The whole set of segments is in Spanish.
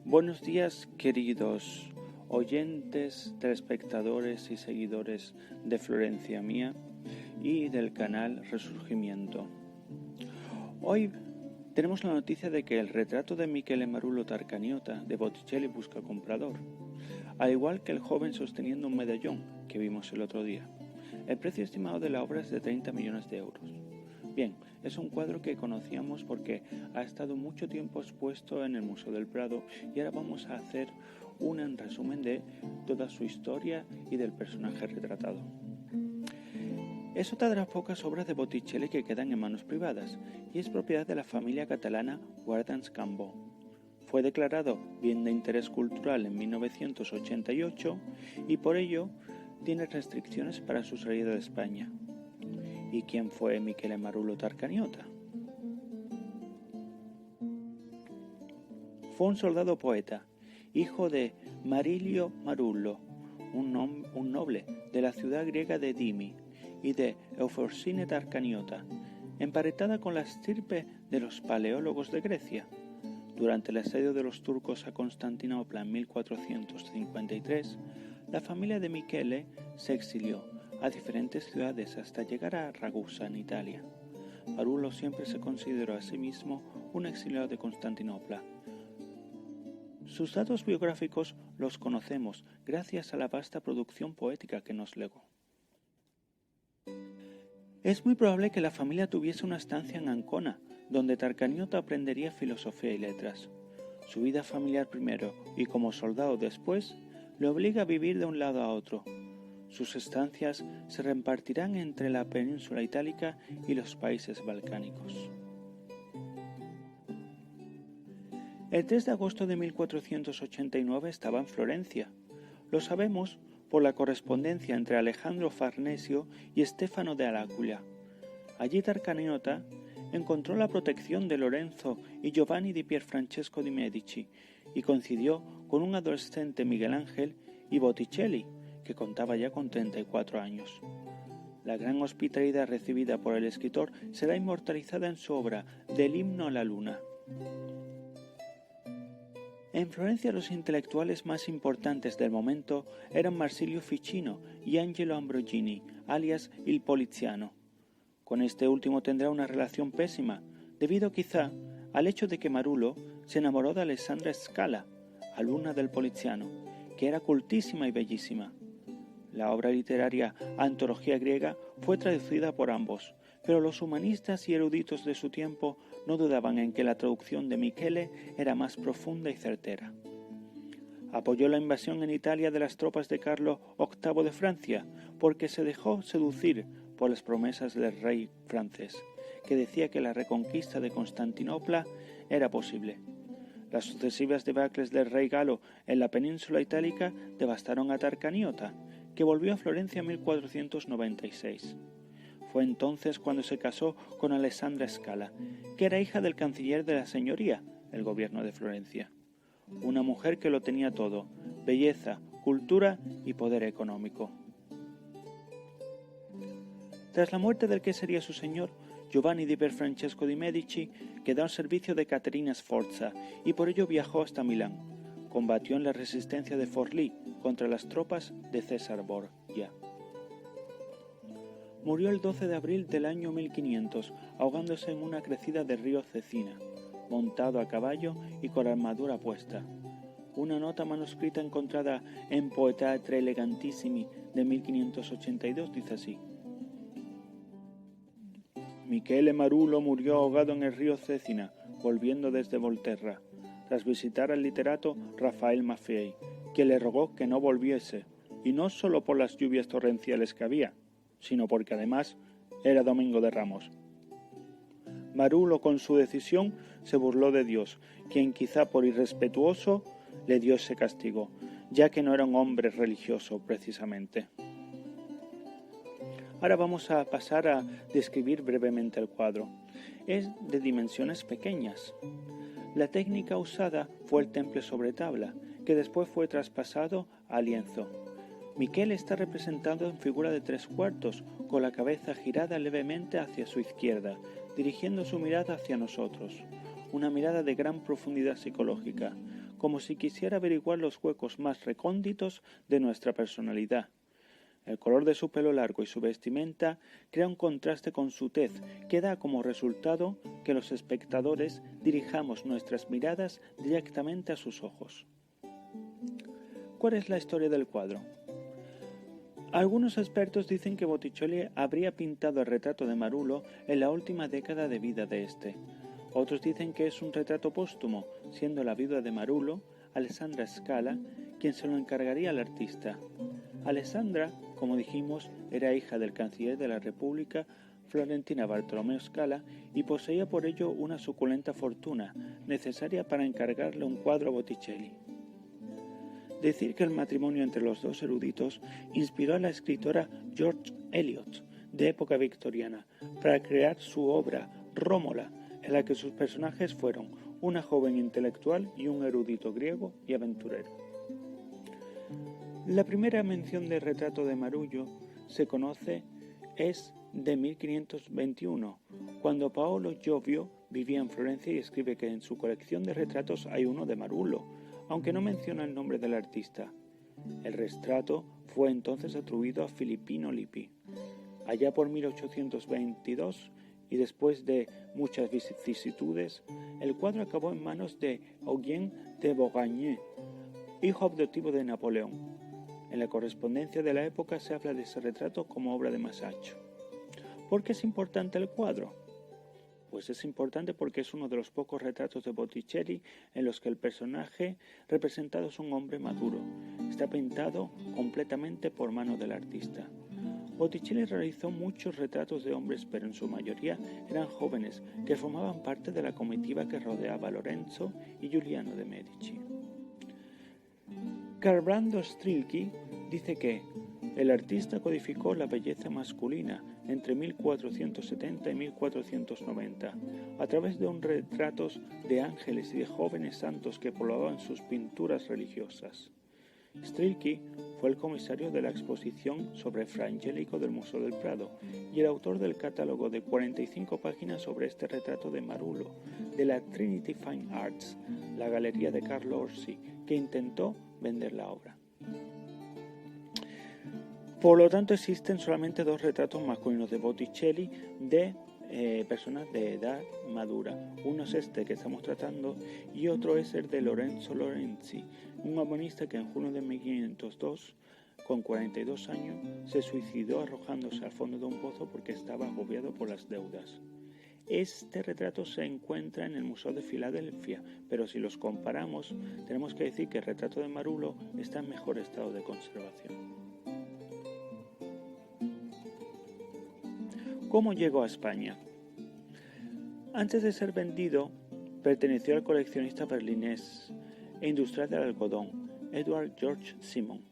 Buenos días, queridos oyentes, telespectadores y seguidores de Florencia Mía y del canal Resurgimiento. Hoy tenemos la noticia de que el retrato de Michele Marullo Tarcaniota de Botticelli busca comprador, al igual que el joven sosteniendo un medallón que vimos el otro día. El precio estimado de la obra es de 30 millones de euros. Bien, es un cuadro que conocíamos porque ha estado mucho tiempo expuesto en el Museo del Prado y ahora vamos a hacer un resumen de toda su historia y del personaje retratado. Es otra de las pocas obras de Botticelli que quedan en manos privadas y es propiedad de la familia catalana Guardans Cambó. Fue declarado bien de interés cultural en 1988 y por ello tiene restricciones para su salida de España. ¿Y quién fue Michele Marullo Tarcaniota? Fue un soldado poeta, hijo de Marilio Marullo, un noble de la ciudad griega de Dimi, y de Euphrosyne Tarcaniota, emparentada con la estirpe de los paleólogos de Grecia. Durante el asedio de los turcos a Constantinopla en 1453, la familia de Michele se exilió a diferentes ciudades hasta llegar a Ragusa, en Italia. Marullo siempre se consideró a sí mismo un exiliado de Constantinopla. Sus datos biográficos los conocemos gracias a la vasta producción poética que nos legó. Es muy probable que la familia tuviese una estancia en Ancona, donde Tarcaniota aprendería filosofía y letras. Su vida familiar primero y como soldado después le obliga a vivir de un lado a otro. Sus estancias se repartirán entre la península itálica y los países balcánicos. El 3 de agosto de 1489 estaba en Florencia. Lo sabemos por la correspondencia entre Alejandro Farnesio y Stefano de Aláquila. Allí Tarcaniota encontró la protección de Lorenzo y Giovanni di Pierfrancesco di Medici y coincidió con un adolescente Miguel Ángel y Botticelli, que contaba ya con 34 años. La gran hospitalidad recibida por el escritor será inmortalizada en su obra Del himno a la luna. En Florencia los intelectuales más importantes del momento eran Marsilio Ficino y Angelo Ambrogini, alias Il Poliziano. Con este último tendrá una relación pésima, debido quizá al hecho de que Marullo se enamoró de Alessandra Scala, alumna del Poliziano, que era cultísima y bellísima. La obra literaria Antología griega fue traducida por ambos, pero los humanistas y eruditos de su tiempo no dudaban en que la traducción de Michele era más profunda y certera. Apoyó la invasión en Italia de las tropas de Carlos VIII de Francia, porque se dejó seducir por las promesas del rey francés, que decía que la reconquista de Constantinopla era posible. Las sucesivas debacles del rey galo en la península itálica devastaron a Tarcaniota, que volvió a Florencia en 1496. Fue entonces cuando se casó con Alessandra Scala, que era hija del canciller de la señoría, el gobierno de Florencia. Una mujer que lo tenía todo: belleza, cultura y poder económico. Tras la muerte del que sería su señor, Giovanni di Pierfrancesco di Medici quedó al servicio de Caterina Sforza y por ello viajó hasta Milán. Combatió en la resistencia de Forlì contra las tropas de César Borgia. Murió el 12 de abril del año 1500, ahogándose en una crecida del río Cecina, montado a caballo y con la armadura puesta. Una nota manuscrita encontrada en Poetae Elegantissimi de 1582 dice así: Michele Marullo murió ahogado en el río Cecina, volviendo desde Volterra, tras visitar al literato Rafael Maffei, que le rogó que no volviese, y no solo por las lluvias torrenciales que había, sino porque además era Domingo de Ramos. Marullo con su decisión se burló de Dios, quien quizá por irrespetuoso le dio ese castigo, ya que no era un hombre religioso precisamente. Ahora vamos a pasar a describir brevemente el cuadro. Es de dimensiones pequeñas. La técnica usada fue el temple sobre tabla, que después fue traspasado a lienzo. Michele está representado en figura de 3/4, con la cabeza girada levemente hacia su izquierda, dirigiendo su mirada hacia nosotros. Una mirada de gran profundidad psicológica, como si quisiera averiguar los huecos más recónditos de nuestra personalidad. El color de su pelo largo y su vestimenta crea un contraste con su tez que da como resultado que los espectadores dirijamos nuestras miradas directamente a sus ojos. ¿Cuál es la historia del cuadro? Algunos expertos dicen que Botticelli habría pintado el retrato de Marulo en la última década de vida de este. Otros dicen que es un retrato póstumo, siendo la viuda de Marulo, Alessandra Scala, quien se lo encargaría al artista. Alessandra, como dijimos, era hija del canciller de la República, Florentina Bartolomeo Scala, y poseía por ello una suculenta fortuna, necesaria para encargarle un cuadro a Botticelli. Decir que el matrimonio entre los dos eruditos inspiró a la escritora George Eliot, de época victoriana, para crear su obra Rómola, en la que sus personajes fueron una joven intelectual y un erudito griego y aventurero. La primera mención del retrato de Marullo se conoce es de 1521, cuando Paolo Giovio vivía en Florencia y escribe que en su colección de retratos hay uno de Marullo, aunque no menciona el nombre del artista. El retrato fue entonces atribuido a Filippino Lippi. Allá por 1822, y después de muchas vicisitudes, el cuadro acabó en manos de Eugène de Beauharnais, hijo adoptivo de Napoleón. En la correspondencia de la época se habla de ese retrato como obra de Masaccio. ¿Por qué es importante el cuadro? Pues es importante porque es uno de los pocos retratos de Botticelli en los que el personaje representado es un hombre maduro. Está pintado completamente por mano del artista. Botticelli realizó muchos retratos de hombres, pero en su mayoría eran jóvenes que formaban parte de la comitiva que rodeaba a Lorenzo y Giuliano de Medici. Carbrando Strilki dice que el artista codificó la belleza masculina entre 1470 y 1490 a través de retratos de ángeles y de jóvenes santos que poblaban sus pinturas religiosas. Strilki fue el comisario de la exposición sobre Fra Angelico del Museo del Prado y el autor del catálogo de 45 páginas sobre este retrato de Marullo de la Trinity Fine Arts, la galería de Carlo Orsi, que intentó vender la obra. Por lo tanto, existen solamente dos retratos masculinos de Botticelli de personas de edad madura. Uno es este que estamos tratando y otro es el de Lorenzo Lorenzi, un humanista que en junio de 1502, con 42 años, se suicidó arrojándose al fondo de un pozo porque estaba agobiado por las deudas. Este retrato se encuentra en el Museo de Filadelfia, pero si los comparamos, tenemos que decir que el retrato de Marullo está en mejor estado de conservación. ¿Cómo llegó a España? Antes de ser vendido, perteneció al coleccionista berlinés e industrial del algodón, Edward George Simon.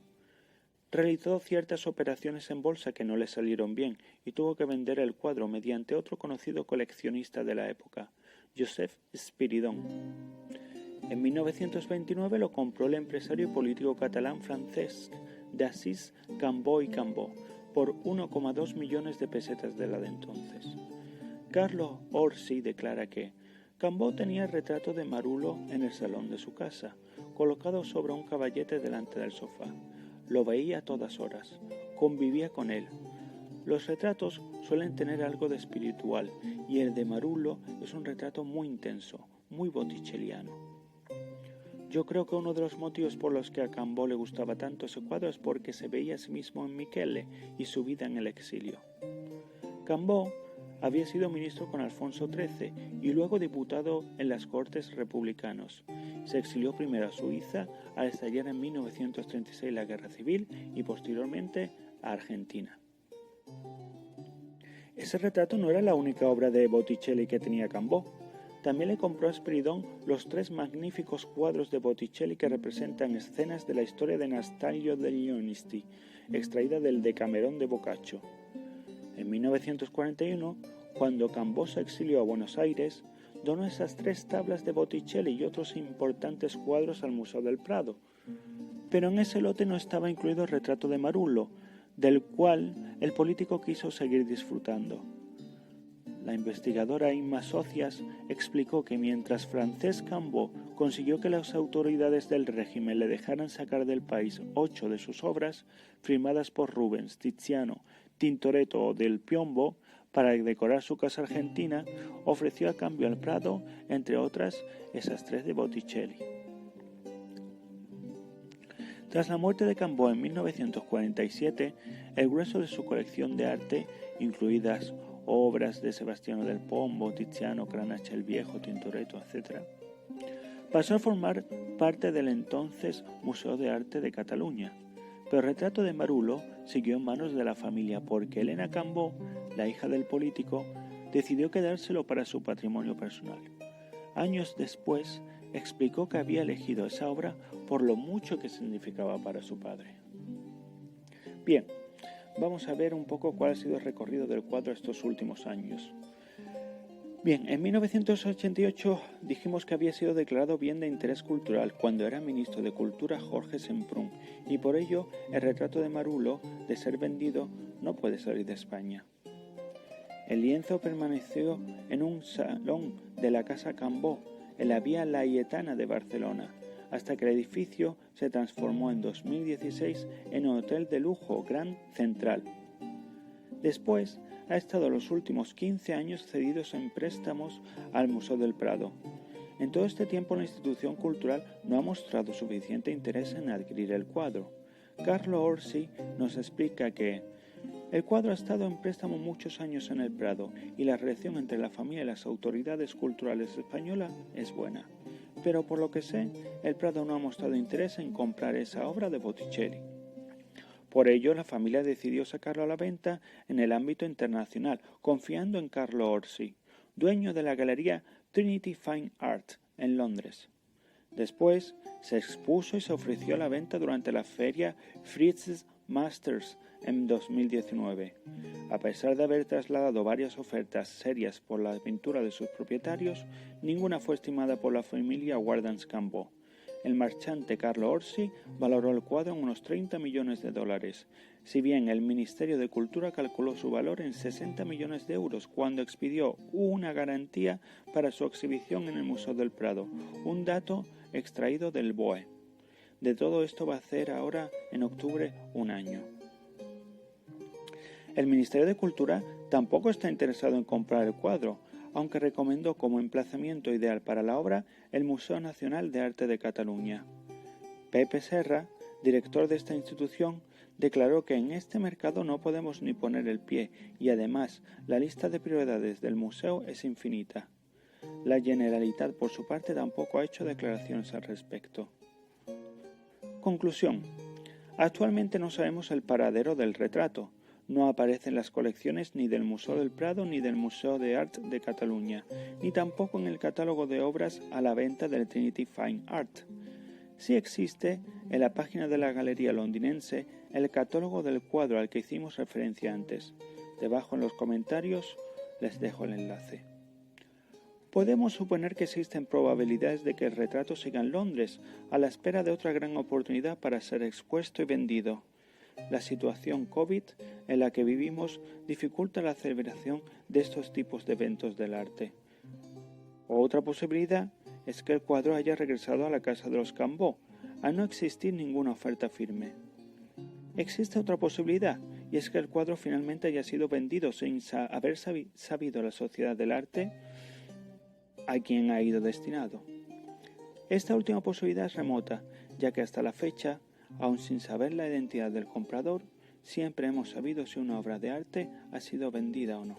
Realizó ciertas operaciones en bolsa que no le salieron bien y tuvo que vender el cuadro mediante otro conocido coleccionista de la época, Joseph Spiridon. En 1929 lo compró el empresario y político catalán Francesc d'Assís Cambó y Cambó por 1,2 millones de pesetas de la de entonces. Carlo Orsi declara que Cambó tenía el retrato de Marullo en el salón de su casa, colocado sobre un caballete delante del sofá. Lo veía a todas horas, convivía con él. Los retratos suelen tener algo de espiritual y el de Marullo es un retrato muy intenso, muy botticelliano. Yo creo que uno de los motivos por los que a Cambó le gustaba tanto ese cuadro es porque se veía a sí mismo en Michele y su vida en el exilio. Cambó había sido ministro con Alfonso XIII y luego diputado en las Cortes republicanos. Se exilió primero a Suiza al estallar en 1936 la Guerra Civil y posteriormente a Argentina. Ese retrato no era la única obra de Botticelli que tenía Cambó. También le compró a Spiridon los 3 magníficos cuadros de Botticelli que representan escenas de la historia de Nastalio degli Onesti, extraída del Decamerón de Boccaccio. En 1941, cuando Cambó se exilió a Buenos Aires, donó esas 3 tablas de Botticelli y otros importantes cuadros al Museo del Prado. Pero en ese lote no estaba incluido el retrato de Marullo, del cual el político quiso seguir disfrutando. la investigadora Inma Socias explicó que mientras Francesc Cambó consiguió que las autoridades del régimen le dejaran sacar del país 8 de sus obras, firmadas por Rubens, Tiziano, Tintoretto o Del Piombo, para decorar su casa argentina, ofreció a cambio al Prado, entre otras, esas 3 de Botticelli. Tras la muerte de Cambó en 1947, el grueso de su colección de arte, incluidas obras de Sebastiano del Pombo, Tiziano, Cranach el Viejo, Tintoretto, etc., pasó a formar parte del entonces Museo de Arte de Cataluña. Pero el retrato de Marulo siguió en manos de la familia porque Elena Cambó, la hija del político, decidió quedárselo para su patrimonio personal. Años después, explicó que había elegido esa obra por lo mucho que significaba para su padre. Bien, vamos a ver un poco cuál ha sido el recorrido del cuadro estos últimos años. Bien, en 1988 dijimos que había sido declarado bien de interés cultural cuando era ministro de Cultura Jorge Semprún, y por ello el retrato de Marulo, de ser vendido, no puede salir de España. El lienzo permaneció en un salón de la Casa Cambó, en la Vía Laietana de Barcelona, hasta que el edificio se transformó en 2016 en un hotel de lujo Grand Central. Después, ha estado los últimos 15 años cedidos en préstamos al Museo del Prado. En todo este tiempo la institución cultural no ha mostrado suficiente interés en adquirir el cuadro. Carlo Orsi nos explica que el cuadro ha estado en préstamo muchos años en el Prado y la relación entre la familia y las autoridades culturales españolas es buena. Pero por lo que sé, el Prado no ha mostrado interés en comprar esa obra de Botticelli. Por ello, la familia decidió sacarlo a la venta en el ámbito internacional, confiando en Carlo Orsi, dueño de la galería Trinity Fine Art en Londres. Después, se expuso y se ofreció a la venta durante la feria Frieze Masters en 2019. A pesar de haber trasladado varias ofertas serias por la pintura de sus propietarios, ninguna fue estimada por la familia Wardens Cambó. El marchante Carlo Orsi valoró el cuadro en unos 30 millones de dólares, si bien el Ministerio de Cultura calculó su valor en 60 millones de euros cuando expidió una garantía para su exhibición en el Museo del Prado, un dato extraído del BOE. De todo esto va a hacer ahora en octubre un año. El Ministerio de Cultura tampoco está interesado en comprar el cuadro, aunque recomendó como emplazamiento ideal para la obra el Museo Nacional de Arte de Cataluña. Pepe Serra, director de esta institución, declaró que en este mercado no podemos ni poner el pie y además la lista de prioridades del museo es infinita. La Generalitat, por su parte, tampoco ha hecho declaraciones al respecto. Conclusión. Actualmente no sabemos el paradero del retrato. No aparece en las colecciones ni del Museo del Prado ni del Museo de Art de Cataluña, ni tampoco en el catálogo de obras a la venta del Trinity Fine Art. Sí existe en la página de la galería londinense el catálogo del cuadro al que hicimos referencia antes. Debajo en los comentarios les dejo el enlace. Podemos suponer que existen probabilidades de que el retrato siga en Londres, a la espera de otra gran oportunidad para ser expuesto y vendido. La situación COVID en la que vivimos dificulta la celebración de estos tipos de eventos del arte. Otra posibilidad es que el cuadro haya regresado a la casa de los Cambó, al no existir ninguna oferta firme. Existe otra posibilidad, y es que el cuadro finalmente haya sido vendido sin haber sabido la sociedad del arte a quien ha ido destinado. Esta última posibilidad es remota, ya que hasta la fecha, aun sin saber la identidad del comprador, siempre hemos sabido si una obra de arte ha sido vendida o no.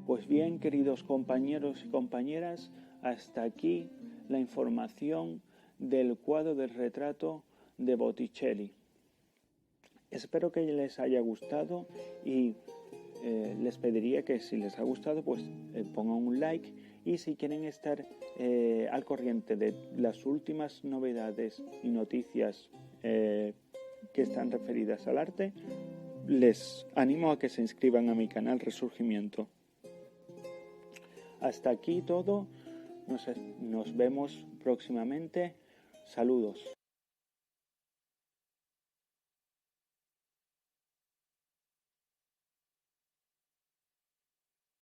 Pues bien, queridos compañeros y compañeras, hasta aquí la información del cuadro del retrato de Botticelli. Espero que les haya gustado y les pediría que si les ha gustado pues pongan un like, y si quieren estar al corriente de las últimas novedades y noticias que están referidas al arte, les animo a que se inscriban a mi canal Resurgimiento. Hasta aquí todo, nos vemos próximamente. Saludos.